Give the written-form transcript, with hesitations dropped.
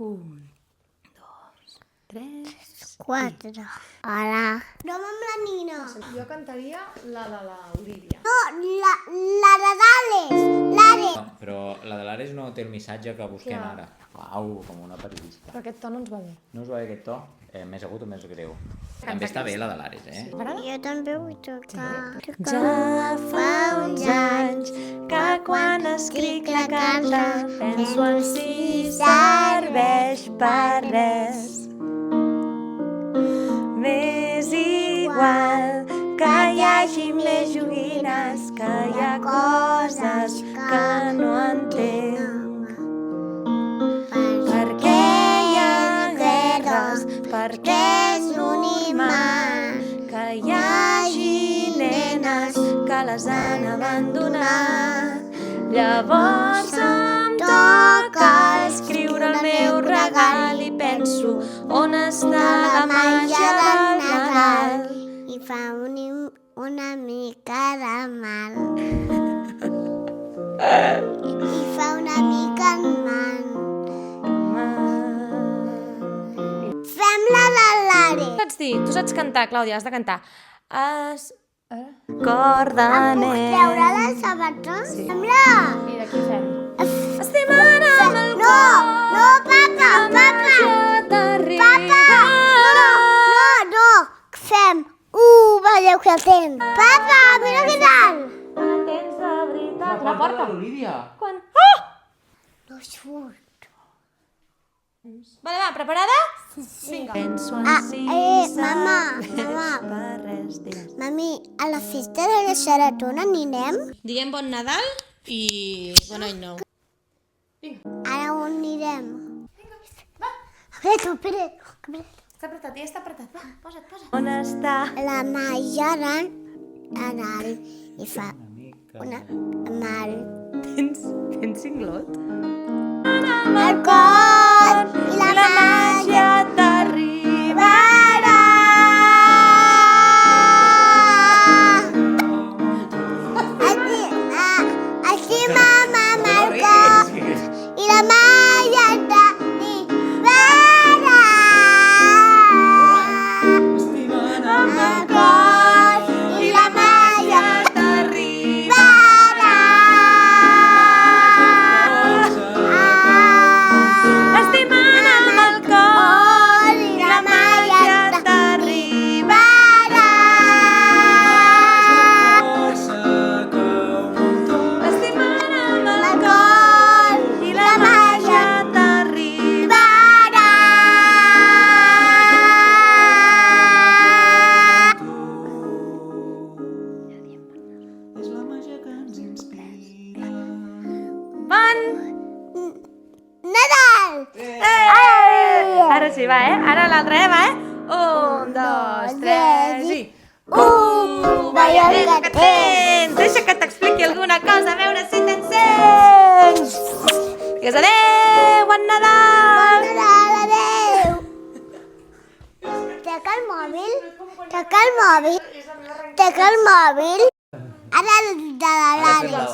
1, 2, 3... 4. Hola. Broma amb la Nina. Jo cantaria la de l'Olivia. No, la de l'Àlex. L'Àlex. No, però la de l'Ares no té el missatge que busquem Clar. ara. Uau, com una periodista. Però aquest to no ens va bé. No us va bé aquest to? Més agut o més greu? També està bé la de l'Ares, eh? Jo també vull tocar. Ja fa uns anys que quan escric la carta penso en si serveix per res. M'és igual que hi hagi més joguines, que hi ha coses que no entenc. Per què hi ha guerres? Per què és normal que hi hagi nenes que les han abandonat? Llavors em toca escriure el meu regal i penso on està la màgia del Nadal. I fa una mica de mal. I fa una mica de mal. Fem la de l'Àlex. Saps dir? Tu saps cantar, Clàudia, has de cantar. Cor de Puc nen. treure les sabates? Sí. Fem-la. I d'aquí fem. Estimant amb el No, no, papa, papa. No. Fem. Veieu que el tens. Papa, mira què tal. Tens de veritat. La porta de l'Olivia! Quan... No surt. Vale, va, preparada? Vinga. Penso en si Mama. per res, digues. Mami, a la festa de la Xaratona anirem? Diguem bon Nadal i bon any nou. Ara on anirem? Espera. Està apretat, ja està apretat. Va, posa't. On està? La Maia Nadal i fa una mal. Tens cinglot? El cor i la màgia t'arribarà. Estima'm amb el cor i la màgia t'arribarà. Amb el cor i la màgia t'arribarà. Estimant amb el cor i la màgia t'arribarà. Estimant amb el cor i la màgia t'arribarà. És la màgia que ens inspira. Bon! Nadal! Ara sí, va, Ara l'altra, va, 1, 2, 3 i... Veiem que tens! Deixa que t'expliqui alguna cosa, a veure si t'encens! Digues adéu, bon Nadal! Nadal, adéu! Teca el mòbil? Teca el mòbil? Ara el de l'Àlex.